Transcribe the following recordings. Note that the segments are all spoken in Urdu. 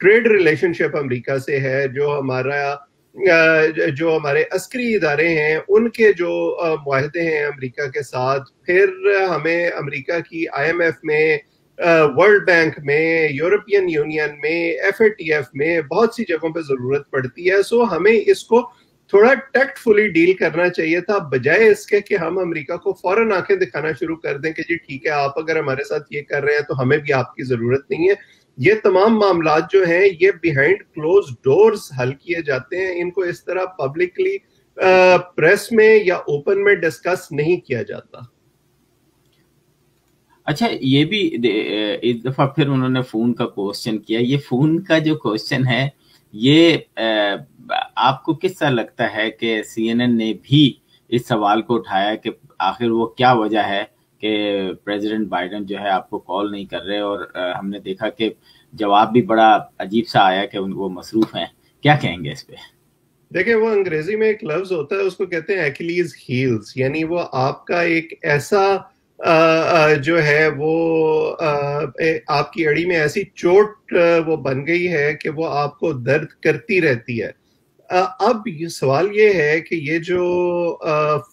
ٹریڈ ریلیشن شپ امریکہ سے ہے، جو ہمارے عسکری ادارے ہیں ان کے جو معاہدے ہیں امریکہ کے ساتھ، پھر ہمیں امریکہ کی IMF میں، ورلڈ بینک میں، یورپین یونین میں، FATF میں بہت سی جگہوں پہ ضرورت پڑتی ہے. سو ہمیں اس کو تھوڑا ٹیکٹ فلی ڈیل کرنا چاہیے تھا، بجائے اس کے کہ ہم امریکہ کو فوراً آنکھیں دکھانا شروع کر دیں کہ جی ٹھیک ہے، آپ اگر ہمارے ساتھ یہ کر رہے ہیں تو ہمیں بھی آپ کی ضرورت نہیں ہے. یہ تمام معاملات جو ہیں یہ بیہائنڈ کلوز ڈورز حل کیے جاتے ہیں، ان کو اس طرح پبلکلی پریس میں یا اوپن میں ڈسکس نہیں کیا جاتا. اچھا، یہ بھی اس دفعہ پھر انہوں نے فون کا کوشچن کیا. یہ فون کا جو کوشچن ہے یہ آپ کو کس طرح لگتا ہے کہ CNN نے بھی اس سوال کو اٹھایا کہ آخر وہ کیا وجہ ہے کہ پریزیڈنٹ بائیڈن جو ہے آپ کو کال نہیں کر رہے؟ اور ہم نے دیکھا کہ جواب بھی بڑا عجیب سا آیا کہ وہ مصروف ہیں. کیا کہیں گے اس پہ؟ دیکھیں، وہ انگریزی میں ایک لفظ ہوتا ہے، اس کو کہتے ہیں ایکلیز ہیلز، یعنی وہ آپ کا ایک ایسا جو ہے وہ آپ کی اڑی میں ایسی چوٹ وہ بن گئی ہے کہ وہ آپ کو درد کرتی رہتی ہے. اب یہ سوال یہ ہے کہ یہ جو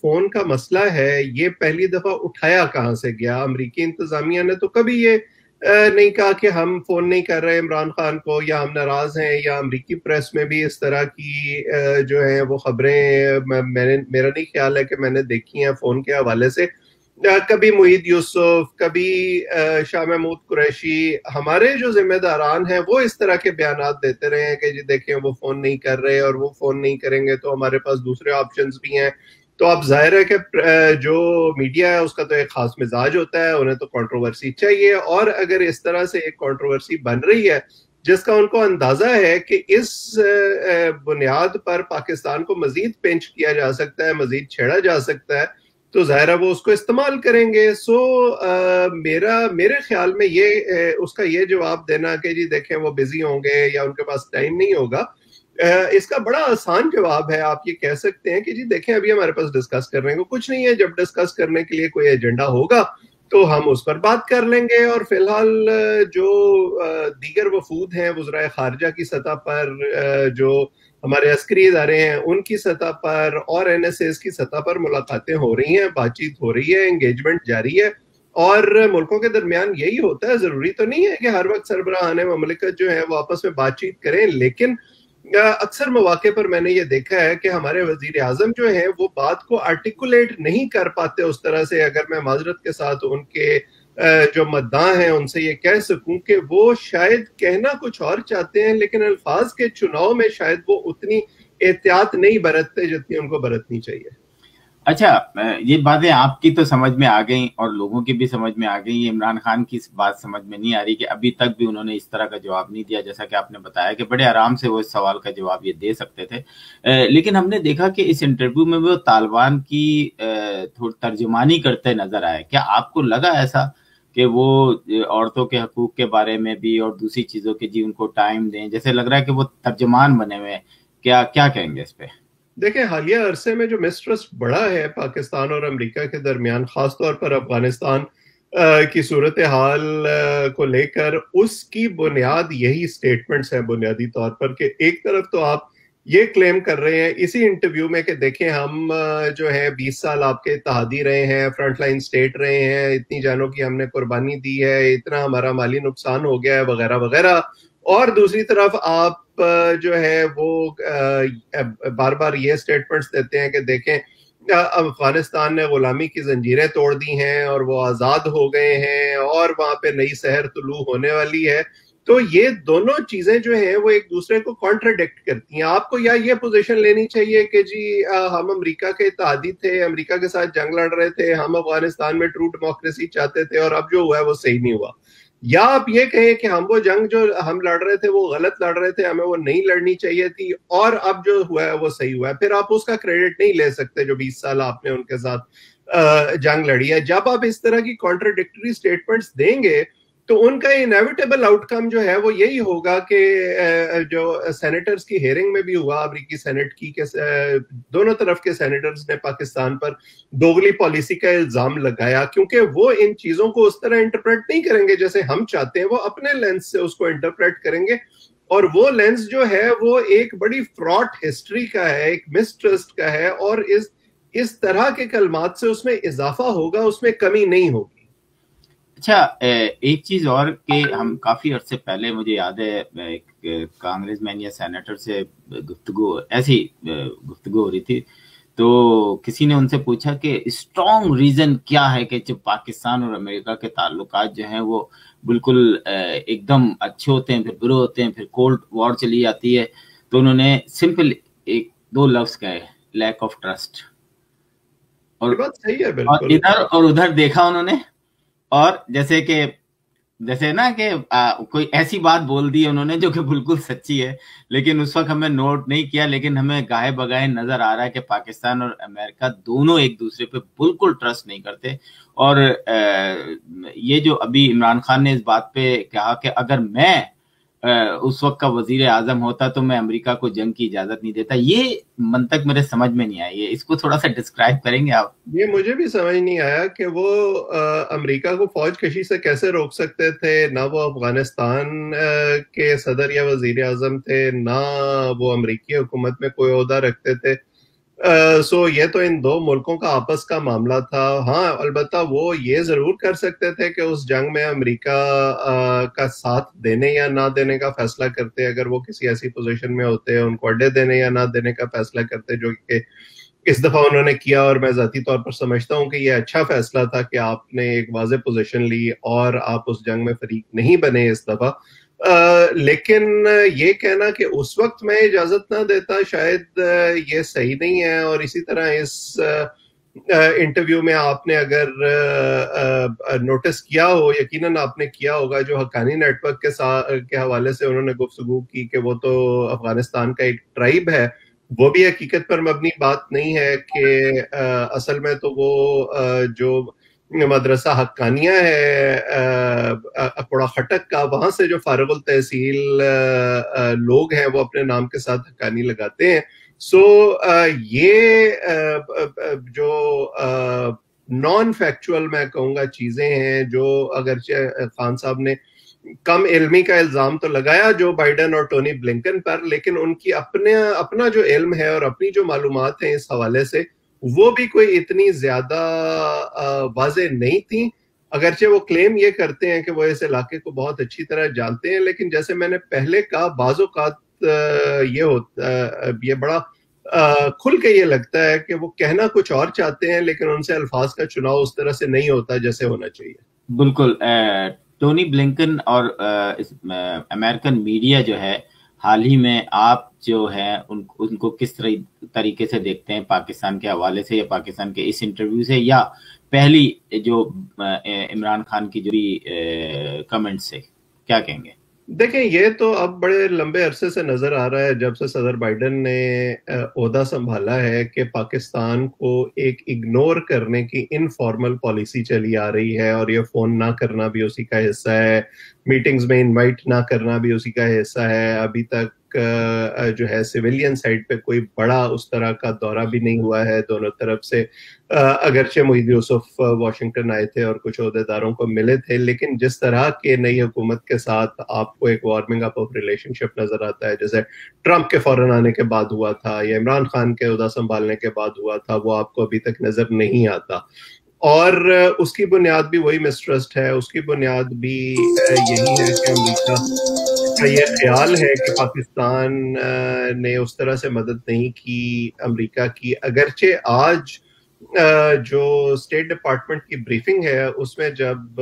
فون کا مسئلہ ہے یہ پہلی دفعہ اٹھایا کہاں سے گیا؟ امریکی انتظامیہ نے تو کبھی یہ نہیں کہا کہ ہم فون نہیں کر رہے عمران خان کو یا ہم ناراض ہیں، یا امریکی پریس میں بھی اس طرح کی جو ہیں وہ خبریں میرا نہیں خیال ہے کہ میں نے دیکھی ہیں فون کے حوالے سے. کبھی معید یوسف، کبھی شاہ محمود قریشی، ہمارے جو ذمہ داران ہیں وہ اس طرح کے بیانات دیتے رہے ہیں کہ جی دیکھیں وہ فون نہیں کر رہے اور وہ فون نہیں کریں گے تو ہمارے پاس دوسرے آپشنز بھی ہیں. تو اب ظاہر ہے کہ جو میڈیا ہے اس کا تو ایک خاص مزاج ہوتا ہے، انہیں تو کنٹروورسی چاہیے. اور اگر اس طرح سے ایک کنٹروورسی بن رہی ہے جس کا ان کو اندازہ ہے کہ اس بنیاد پر پاکستان کو مزید پنچ کیا جا سکتا ہے، مزید چھیڑا جا سکتا ہے، تو ظاہر ہے وہ اس کو استعمال کریں گے. سو میرے خیال میں یہ اس کا یہ جواب دینا کہ جی دیکھیں وہ بزی ہوں گے یا ان کے پاس ٹائم نہیں ہوگا، اس کا بڑا آسان جواب ہے. آپ یہ کہہ سکتے ہیں کہ جی دیکھیں ابھی ہمارے پاس ڈسکس کرنے کو کچھ نہیں ہے، جب ڈسکس کرنے کے لیے کوئی ایجنڈا ہوگا تو ہم اس پر بات کر لیں گے. اور فی الحال جو دیگر وفود ہیں وزرائے خارجہ کی سطح پر، جو ہمارے عسکری ادارے ہیں ان کی سطح پر اور NSAs کی سطح پر ملاقاتیں ہو رہی ہیں، بات چیت ہو رہی ہے، انگیجمنٹ جاری ہے. اور ملکوں کے درمیان یہی ہوتا ہے. ضروری تو نہیں ہے کہ ہر وقت سربراہان مملکت جو ہیں وہ آپس میں بات چیت کریں، لیکن اکثر مواقع پر میں نے یہ دیکھا ہے کہ ہمارے وزیر اعظم جو ہیں وہ بات کو آرٹیکولیٹ نہیں کر پاتے اس طرح سے. اگر میں معذرت کے ساتھ ان کے جو مداح ہیں ان سے یہ کہہ سکوں کہ وہ شاید کہنا کچھ اور چاہتے ہیں لیکن الفاظ کے چناؤ میں شاید وہ اتنی احتیاط نہیں برتتے جتنی ان کو برتنی چاہیے. اچھا، یہ باتیں آپ کی تو سمجھ میں آ گئیں اور لوگوں کی بھی سمجھ میں آ گئی. عمران خان کی بات سمجھ میں نہیں آ رہی کہ ابھی تک بھی انہوں نے اس طرح کا جواب نہیں دیا، جیسا کہ آپ نے بتایا کہ بڑے آرام سے وہ اس سوال کا جواب یہ دے سکتے تھے. لیکن ہم نے دیکھا کہ اس انٹرویو میں وہ طالبان کی ترجمانی کرتے نظر آئے. کیا آپ کو لگا ایسا کہ وہ عورتوں کے حقوق کے بارے میں بھی اور دوسری چیزوں کے جی ان کو ٹائم دیں؟ جیسے لگ رہا ہے کہ وہ ترجمان بنے ہوئے. کیا کہیں گے اس پہ؟ دیکھیں، حالیہ عرصے میں جو مسٹرسٹ بڑھا ہے پاکستان اور امریکہ کے درمیان، خاص طور پر افغانستان کی صورتحال کو لے کر، اس کی بنیاد یہی سٹیٹمنٹس ہیں بنیادی طور پر. کہ ایک طرف تو آپ یہ کلیم کر رہے ہیں اسی انٹرویو میں کہ دیکھیں ہم جو ہے 20 سال آپ کے اتحادی رہے ہیں، فرنٹ لائن سٹیٹ رہے ہیں، اتنی جانوں کی ہم نے قربانی دی ہے، اتنا ہمارا مالی نقصان ہو گیا ہے وغیرہ وغیرہ. اور دوسری طرف آپ جو ہے وہ بار بار یہ سٹیٹمنٹس دیتے ہیں کہ دیکھیں افغانستان نے غلامی کی زنجیریں توڑ دی ہیں اور وہ آزاد ہو گئے ہیں اور وہاں پہ نئی سحر طلوع ہونے والی ہے. تو یہ دونوں چیزیں جو ہیں وہ ایک دوسرے کو کانٹراڈکٹ کرتی ہیں. آپ کو یا یہ پوزیشن لینی چاہیے کہ جی ہم امریکہ کے اتحادی تھے، امریکہ کے ساتھ جنگ لڑ رہے تھے، ہم افغانستان میں ٹرو ڈیموکریسی چاہتے تھے اور اب جو ہوا ہے وہ صحیح نہیں ہوا. یا آپ یہ کہیں کہ ہم وہ جنگ جو ہم لڑ رہے تھے وہ غلط لڑ رہے تھے، ہمیں وہ نہیں لڑنی چاہیے تھی اور اب جو ہوا ہے وہ صحیح ہوا ہے. پھر آپ اس کا کریڈٹ نہیں لے سکتے جو 20 سال آپ نے ان کے ساتھ جنگ لڑی ہے. جب آپ اس طرح کی کانٹراڈکٹری سٹیٹمنٹس دیں گے تو ان کا انیویٹیبل آؤٹ کم جو ہے وہ یہی ہوگا کہ جو سینیٹرز کی ہیئرنگ میں بھی ہوا امریکی سینٹ کی، کہ دونوں طرف کے سینیٹرز نے پاکستان پر دوغلی پالیسی کا الزام لگایا، کیونکہ وہ ان چیزوں کو اس طرح انٹرپریٹ نہیں کریں گے جیسے ہم چاہتے ہیں، وہ اپنے لینس سے اس کو انٹرپریٹ کریں گے. اور وہ لینس جو ہے وہ ایک بڑی فراڈ ہسٹری کا ہے, ایک مسٹرسٹ کا ہے, اور اس طرح کے کلمات سے اس میں اضافہ ہوگا, اس میں کمی نہیں ہوگی. اچھا ایک چیز اور کہ ہم کافی عرصے پہلے, مجھے یاد ہے ایک کانگریس مین یا سینیٹر سے ایسی گفتگو ہو رہی تھی, تو کسی نے ان سے پوچھا کہ اسٹرانگ ریزن کیا ہے کہ جب پاکستان اور امریکہ کے تعلقات جو ہیں وہ بالکل ایک دم اچھے ہوتے ہیں, پھر برے ہوتے ہیں, پھر کولڈ وار چلی جاتی ہے, تو انہوں نے سمپل ایک دو لفظ کہے, لیک آف ٹرسٹ. اور ادھر اور ادھر دیکھا انہوں نے, اور جیسے نا کہ کوئی ایسی بات بول دی انہوں نے جو کہ بالکل سچی ہے, لیکن اس وقت ہمیں نوٹ نہیں کیا, لیکن ہمیں گاہے بگاہے نظر آ رہا ہے کہ پاکستان اور امریکہ دونوں ایک دوسرے پہ بالکل ٹرسٹ نہیں کرتے. اور یہ جو ابھی عمران خان نے اس بات پہ کہا کہ اگر میں اس وقت کا وزیر اعظم ہوتا تو میں امریکہ کو جنگ کی اجازت نہیں دیتا, یہ منطق میرے سمجھ میں نہیں آئی ہے, اس کو تھوڑا سا ڈسکرائب کریں گے آپ؟ یہ مجھے بھی سمجھ نہیں آیا کہ وہ امریکہ کو فوج کشی سے کیسے روک سکتے تھے. نہ وہ افغانستان کے صدر یا وزیر اعظم تھے, نہ وہ امریکی حکومت میں کوئی عہدہ رکھتے تھے. سو یہ تو ان دو ملکوں کا آپس کا معاملہ تھا. ہاں البتہ وہ یہ ضرور کر سکتے تھے کہ اس جنگ میں امریکہ کا ساتھ دینے یا نہ دینے کا فیصلہ کرتے, اگر وہ کسی ایسی پوزیشن میں ہوتے, ان کو اڈے دینے یا نہ دینے کا فیصلہ کرتے, جو کہ اس دفعہ انہوں نے کیا. اور میں ذاتی طور پر سمجھتا ہوں کہ یہ اچھا فیصلہ تھا کہ آپ نے ایک واضح پوزیشن لی اور آپ اس جنگ میں فریق نہیں بنے اس دفعہ. لیکن یہ کہنا کہ اس وقت میں اجازت نہ دیتا شاید یہ صحیح نہیں ہے. اور اسی طرح اس انٹرویو میں آپ نے اگر نوٹس کیا ہو, یقیناً آپ نے کیا ہوگا, جو حقانی نیٹ ورک کے حوالے سے انہوں نے گفتگو کی کہ وہ تو افغانستان کا ایک ٹرائب ہے, وہ بھی حقیقت پر مبنی بات نہیں ہے. کہ اصل میں تو وہ جو مدرسہ حقانیہ ہے اکوڑا خٹک کا, وہاں سے جو فارغ التحصیل لوگ ہیں وہ اپنے نام کے ساتھ حقانی لگاتے ہیں. سو یہ جو نان فیکچول میں کہوں گا چیزیں ہیں, جو اگرچہ خان صاحب نے کم علمی کا الزام تو لگایا جو بائیڈن اور ٹونی بلنکن پر, لیکن ان کی اپنا جو علم ہے اور اپنی جو معلومات ہیں اس حوالے سے, وہ بھی کوئی اتنی زیادہ واضح نہیں تھیں. اگرچہ وہ کلیم یہ کرتے ہیں کہ وہ اس علاقے کو بہت اچھی طرح جانتے ہیں, لیکن جیسے میں نے پہلے کہا, بعض اوقات یہ بڑا کھل کے یہ لگتا ہے کہ وہ کہنا کچھ اور چاہتے ہیں, لیکن ان سے الفاظ کا چناؤ اس طرح سے نہیں ہوتا جیسے ہونا چاہیے. بالکل. ٹونی بلنکن اور امریکن میڈیا جو ہے حال ہی میں, آپ جو ہیں ان کو کس طریقے سے دیکھتے ہیں, پاکستان کے حوالے سے یا پاکستان کے اس انٹرویو سے, یا پہلی جو عمران خان کی جو بھی کمنٹ سے, کیا کہیں گے؟ دیکھیں یہ تو اب بڑے لمبے عرصے سے نظر آ رہا ہے جب سے صدر بائیڈن نے عہدہ سنبھالا ہے کہ پاکستان کو ایک اگنور کرنے کی انفارمل پالیسی چلی آ رہی ہے, اور یہ فون نہ کرنا بھی اسی کا حصہ ہے, میٹنگز میں انوائٹ نہ کرنا بھی اسی کا حصہ ہے. ابھی تک جو ہے سویلین سائٹ پہ کوئی بڑا اس طرح کا دورہ بھی نہیں ہوا ہے دونوں طرف سے, اگرچہ محی یوسف واشنگٹن آئے تھے اور کچھ عہدیداروں کو ملے تھے, لیکن جس طرح کے نئی حکومت کے ساتھ آپ کو ایک وارمنگ اپ آف ریلیشن شپ نظر آتا ہے, جیسے ٹرمپ کے فوراً آنے کے بعد ہوا تھا یا عمران خان کے عہدہ سنبھالنے کے بعد ہوا تھا, وہ آپ کو ابھی تک نظر نہیں آتا. اور اس کی بنیاد بھی وہی مسٹرسٹ ہے, اس کی بنیاد بھی یہی ہے کہ امریکہ کا یہ خیال ہے کہ پاکستان نے اس طرح سے مدد نہیں کی امریکہ کی. اگرچہ آج جو اسٹیٹ ڈپارٹمنٹ کی بریفنگ ہے اس میں جب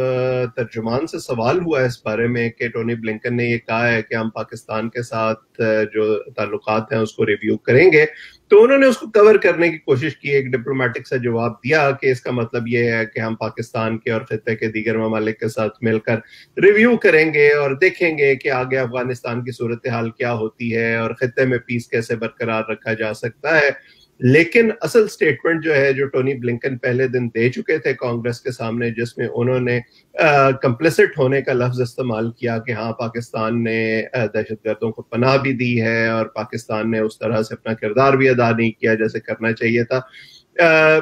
ترجمان سے سوال ہوا اس بارے میں کہ ٹونی بلنکن نے یہ کہا ہے کہ ہم پاکستان کے ساتھ جو تعلقات ہیں اس کو ریویو کریں گے, تو انہوں نے اس کو کور کرنے کی کوشش کی, ایک ڈپلومیٹک سا جواب دیا کہ اس کا مطلب یہ ہے کہ ہم پاکستان کے اور خطے کے دیگر ممالک کے ساتھ مل کر ریویو کریں گے اور دیکھیں گے کہ آگے افغانستان کی صورتحال کیا ہوتی ہے اور خطے میں پیس کیسے برقرار رکھا جا سکتا ہے. لیکن اصل سٹیٹمنٹ جو ہے جو ٹونی بلنکن پہلے دن دے چکے تھے کانگریس کے سامنے, جس میں انہوں نے کمپلیسٹ ہونے کا لفظ استعمال کیا کہ ہاں پاکستان نے دہشت گردوں کو پناہ بھی دی ہے اور پاکستان نے اس طرح سے اپنا کردار بھی ادا نہیں کیا جیسے کرنا چاہیے تھا,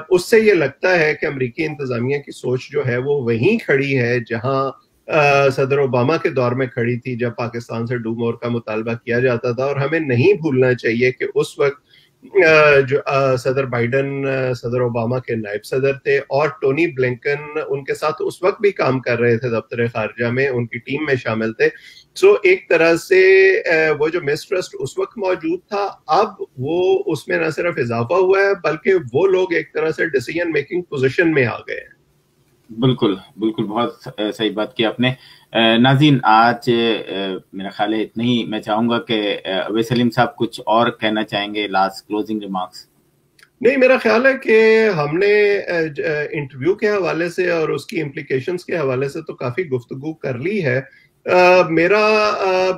اس سے یہ لگتا ہے کہ امریکی انتظامیہ کی سوچ جو ہے وہ وہیں کھڑی ہے جہاں صدر اوباما کے دور میں کھڑی تھی جب پاکستان سے ڈو مور کا مطالبہ کیا جاتا تھا. اور ہمیں نہیں بھولنا چاہیے کہ اس وقت جو صدر بائیڈن صدر اوباما کے نائب صدر تھے اور ٹونی بلنکن ان کے ساتھ اس وقت بھی کام کر رہے تھے دفتر خارجہ میں, ان کی ٹیم میں شامل تھے. سو ایک طرح سے وہ جو مسٹرسٹ اس وقت موجود تھا, اب وہ اس میں نہ صرف اضافہ ہوا ہے بلکہ وہ لوگ ایک طرح سے ڈیسیژن میکنگ پوزیشن میں آ گئے ہیں. بالکل بالکل, بہت صحیح بات کی آپ نے. ناظرین, آج میرا خیال ہے اتنا ہی. میں چاہوں گا کہ اویس سلیم صاحب کچھ اور کہنا چاہیں گے, لاسٹ کلوزنگ ریمارکس. نہیں, میرا خیال ہے کہ ہم نے انٹرویو کے حوالے سے اور اس کی امپلیکیشنز کے حوالے سے تو کافی گفتگو کر لی ہے. میرا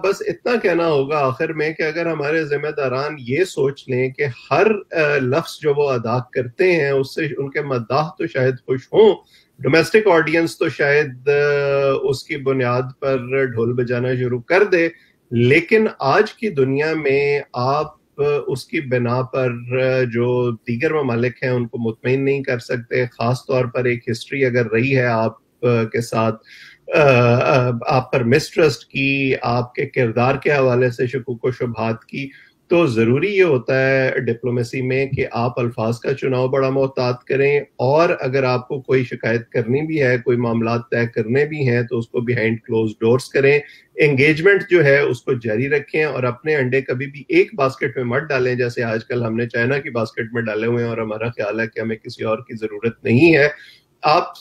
بس اتنا کہنا ہوگا آخر میں کہ اگر ہمارے ذمہ داران یہ سوچ لیں کہ ہر لفظ جو وہ ادا کرتے ہیں اس سے ان کے مداح تو شاید خوش ہوں, ڈومیسٹک آڈینس تو شاید اس کی بنیاد پر ڈھول بجانا شروع کر دے, لیکن آج کی دنیا میں آپ اس کی بنا پر جو دیگر ممالک ہیں ان کو مطمئن نہیں کر سکتے. خاص طور پر ایک ہسٹری اگر رہی ہے آپ کے ساتھ, آپ پر مسٹرسٹ کی, آپ کے کردار کے حوالے سے شکوک و شبہات کی, تو ضروری یہ ہوتا ہے ڈپلومیسی میں کہ آپ الفاظ کا چناؤ بڑا محتاط کریں, اور اگر آپ کو کوئی شکایت کرنی بھی ہے, کوئی معاملات طے کرنے بھی ہیں, تو اس کو بیہائنڈ کلوز ڈورز کریں. انگیجمنٹ جو ہے اس کو جاری رکھیں اور اپنے انڈے کبھی بھی ایک باسکٹ میں مت ڈالیں جیسے آج کل ہم نے چائنا کی باسکٹ میں ڈالے ہوئے ہیں اور ہمارا خیال ہے کہ ہمیں کسی اور کی ضرورت نہیں ہے. آپ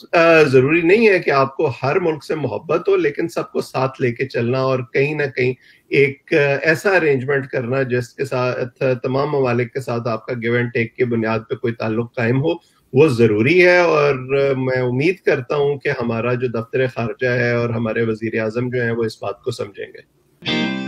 ضروری نہیں ہے کہ آپ کو ہر ملک سے محبت ہو, لیکن سب کو ساتھ لے کے چلنا اور کہیں نہ کہیں ایک ایسا ارینجمنٹ کرنا جس کے ساتھ تمام ممالک کے ساتھ آپ کا گیو اینڈ ٹیک کی بنیاد پہ کوئی تعلق قائم ہو, وہ ضروری ہے. اور میں امید کرتا ہوں کہ ہمارا جو دفتر خارجہ ہے اور ہمارے وزیر اعظم جو ہیں وہ اس بات کو سمجھیں گے.